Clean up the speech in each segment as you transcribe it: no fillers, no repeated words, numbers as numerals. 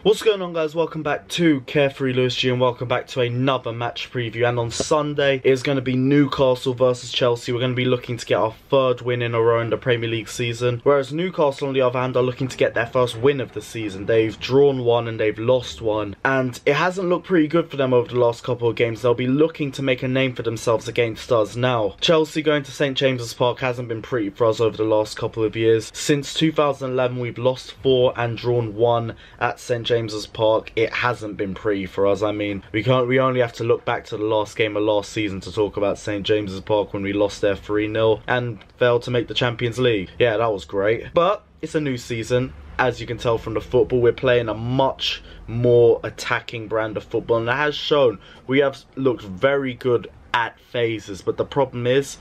What's going on, guys? Welcome back to Carefree Lewis G and welcome back to another match preview. And on Sunday it's going to be Newcastle versus Chelsea. We're going to be looking to get our third win in a row in the Premier League season, whereas Newcastle on the other hand are looking to get their first win of the season. They've drawn one and they've lost one, and it hasn't looked pretty good for them over the last couple of games. They'll be looking to make a name for themselves against us. Now, Chelsea going to St James's Park hasn't been pretty for us over the last couple of years. Since 2011 we've lost 4 and drawn 1 at St James's Park. It hasn't been pretty for us. I mean, we only have to look back to the last game of last season to talk about St James's Park when we lost there 3-0 and failed to make the Champions League. Yeah, that was great. But it's a new season. As you can tell from the football, we're playing a much more attacking brand of football, and it has shown. We have looked very good at phases, but the problem is,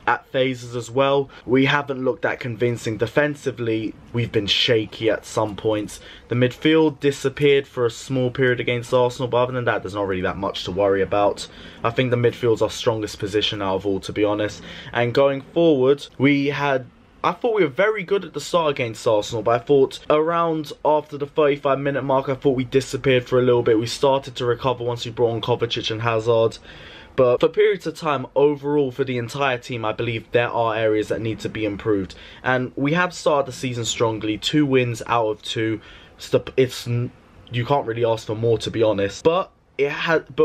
at phases as well, we haven't looked that convincing. Defensively, we've been shaky at some points. The midfield disappeared for a small period against Arsenal, but other than that, there's not really that much to worry about. I think the midfield's our strongest position out of all, to be honest. And going forward, I thought we were very good at the start against Arsenal, but I thought around after the 35-minute mark, I thought we disappeared for a little bit. We started to recover once we brought on Kovacic and Hazard. But for periods of time, overall, for the entire team, I believe there are areas that need to be improved. And we have started the season strongly. 2 wins out of 2. You can't really ask for more, to be honest. But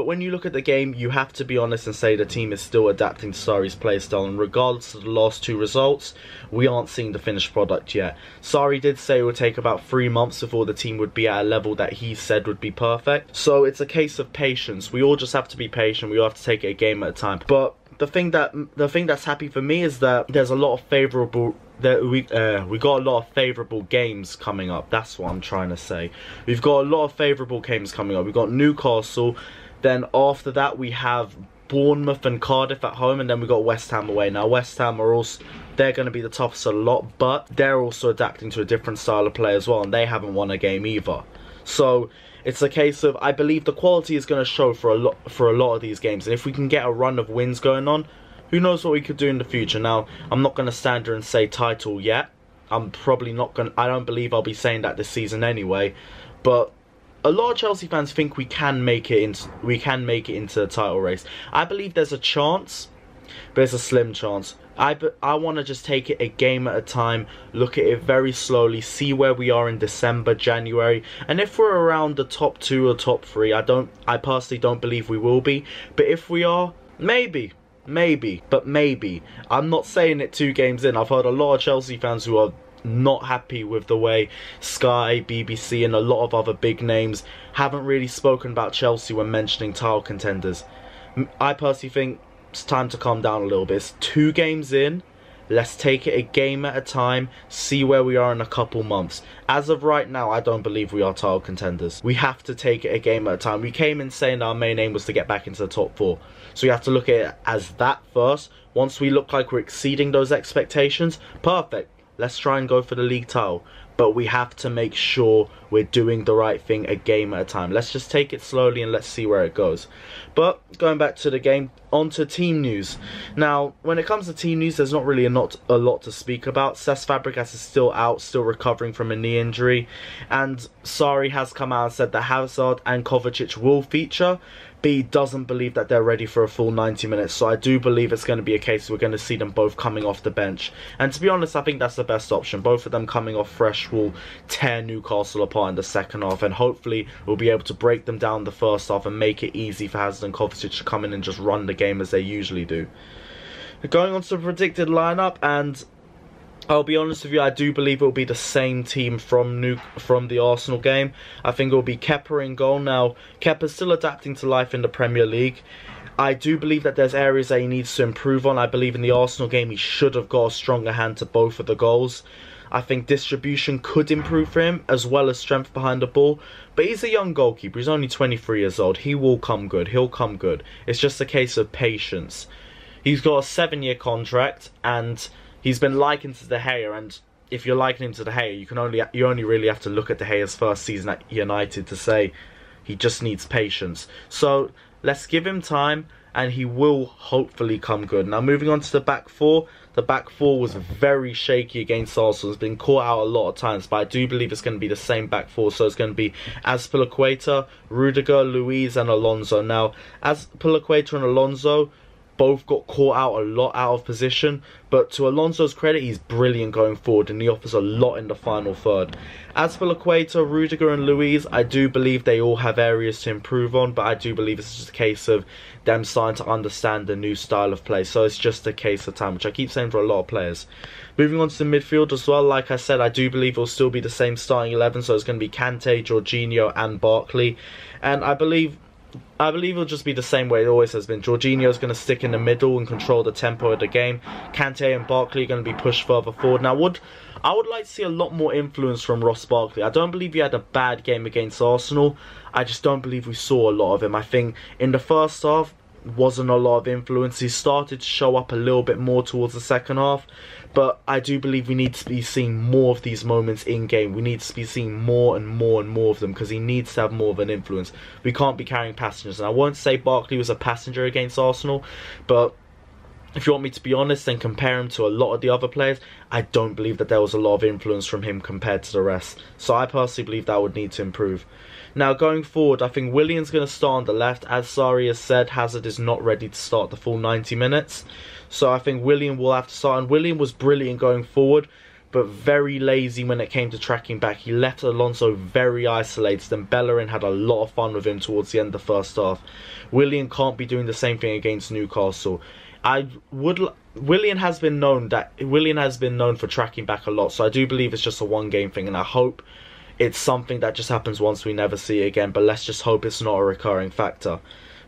when you look at the game, you have to be honest and say the team is still adapting to Sarri's playstyle. And regardless of the last 2 results, we aren't seeing the finished product yet. Sarri did say it would take about 3 months before the team would be at a level that he said would be perfect. So it's a case of patience. We all just have to be patient. We all have to take it a game at a time. But the thing that's happy for me is that there's a lot of favourable. We got a lot of favourable games coming up. That's what I'm trying to say. We've got a lot of favourable games coming up. We've got Newcastle. Then after that we have Bournemouth and Cardiff at home, and then we got West Ham away. Now West Ham are also, they're going to be the toughest of a lot, but they're also adapting to a different style of play as well, and they haven't won a game either. So it's a case of, I believe the quality is going to show for a lot of these games, and if we can get a run of wins going on, who knows what we could do in the future. Now, I'm not going to stand here and say title yet. I'm probably not going to, I don't believe I'll be saying that this season anyway. But a lot of Chelsea fans think we can make it into the title race. I believe there's a chance, but it's a slim chance. I want to just take it a game at a time, look at it very slowly, see where we are in December, January, and if we're around the top 2 or top 3, I personally don't believe we will be, but if we are, maybe. But maybe. I'm not saying it 2 games in. I've heard a lot of Chelsea fans who are not happy with the way Sky, BBC and a lot of other big names haven't really spoken about Chelsea when mentioning title contenders. I personally think it's time to calm down a little bit. It's 2 games in. Let's take it a game at a time, see where we are in a couple months. As of right now, I don't believe we are title contenders. We have to take it a game at a time. We came in saying our main aim was to get back into the top 4. So you have to look at it as that first. Once we look like we're exceeding those expectations, perfect. Let's try and go for the league title. But we have to make sure we're doing the right thing a game at a time. Let's just take it slowly and let's see where it goes. But going back to the game, on to team news. Now, when it comes to team news, there's not really a lot to speak about. Cesc Fabregas is still out, still recovering from a knee injury. And Sarri has come out and said that Hazard and Kovacic will feature, but he doesn't believe that they're ready for a full 90 minutes. So I do believe it's going to be a case we're going to see them both coming off the bench. And to be honest, I think that's the best option. Both of them coming off fresh will tear Newcastle apart in the second half, and hopefully we'll be able to break them down the first half and make it easy for Hazard and Kovacic to come in and just run the game as they usually do. Going on to the predicted lineup, and I'll be honest with you, I do believe it will be the same team from the Arsenal game. I think it will be Kepa in goal. Now, Kepa's still adapting to life in the Premier League. I do believe that there's areas that he needs to improve on. I believe in the Arsenal game he should have got a stronger hand to both of the goals. I think distribution could improve for him, as well as strength behind the ball. But he's a young goalkeeper. He's only 23 years old. He will come good. He'll come good. It's just a case of patience. He's got a 7-year contract, and he's been likened to De Gea. And if you're likening him to De Gea, you only really have to look at De Gea's first season at United to say he just needs patience. So let's give him time, and he will hopefully come good. Now, moving on to the back 4, the back four was very shaky against Arsenal. It's been caught out a lot of times, but I do believe it's going to be the same back four. So it's going to be Azpilicueta, Rudiger, Luiz and Alonso. Now, Azpilicueta and Alonso both got caught out a lot out of position, but to Alonso's credit, he's brilliant going forward and he offers a lot in the final third. As for Azpilicueta, Rudiger and Luiz, I do believe they all have areas to improve on, but I do believe it's just a case of them starting to understand the new style of play. So it's just a case of time, which I keep saying for a lot of players. Moving on to the midfield as well, like I said, I do believe it'll still be the same starting 11, so it's going to be Kante, Jorginho and Barkley. And I believe it'll just be the same way it always has been. Jorginho's going to stick in the middle and control the tempo of the game. Kante and Barkley are going to be pushed further forward. Now, I would like to see a lot more influence from Ross Barkley. I don't believe he had a bad game against Arsenal. I just don't believe we saw a lot of him. I think in the first half, wasn't a lot of influence. He started to show up a little bit more towards the second half, but I do believe we need to be seeing more of these moments in game. We need to be seeing more and more and more of them, because he needs to have more of an influence. We can't be carrying passengers, and I won't say Barkley was a passenger against Arsenal, but if you want me to be honest and compare him to a lot of the other players, I don't believe that there was a lot of influence from him compared to the rest. So I personally believe that would need to improve. Now, going forward, I think Willian's going to start on the left. As Sarri has said, Hazard is not ready to start the full 90 minutes. So I think Willian will have to start. And Willian was brilliant going forward, but very lazy when it came to tracking back. He left Alonso very isolated, and Bellerin had a lot of fun with him towards the end of the first half. Willian can't be doing the same thing against Newcastle. Willian has been known for tracking back a lot, so I do believe it's just a one-game thing, and I hope it's something that just happens once, we never see it again, but let's just hope it's not a recurring factor.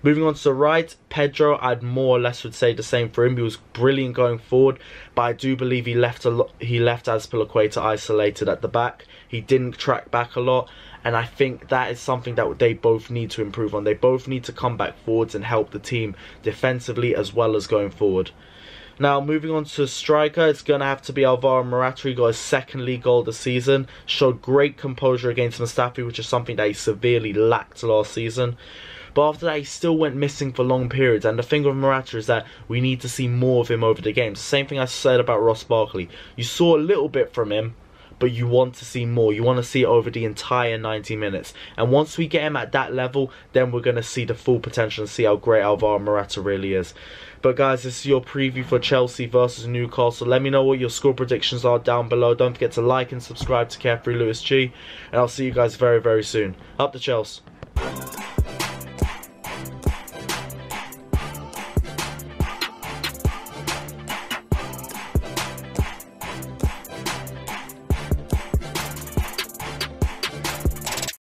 Moving on to the right, Pedro, I'd more or less would say the same for him. He was brilliant going forward, but I do believe he left Azpilicueta isolated at the back. He didn't track back a lot, and I think that is something that they both need to improve on. They both need to come back forwards and help the team defensively as well as going forward. Now, moving on to striker, it's going to have to be Alvaro Morata. He got his second league goal of the season. Showed great composure against Mustafi, which is something that he severely lacked last season. But after that, he still went missing for long periods. And the thing with Morata is that we need to see more of him over the games. The same thing I said about Ross Barkley. You saw a little bit from him, but you want to see more. You want to see it over the entire 90 minutes. And once we get him at that level, then we're going to see the full potential and see how great Alvaro Morata really is. But guys, this is your preview for Chelsea versus Newcastle. Let me know what your score predictions are down below. Don't forget to like and subscribe to Carefree Lewis G. And I'll see you guys very, very soon. Up the Chelsea.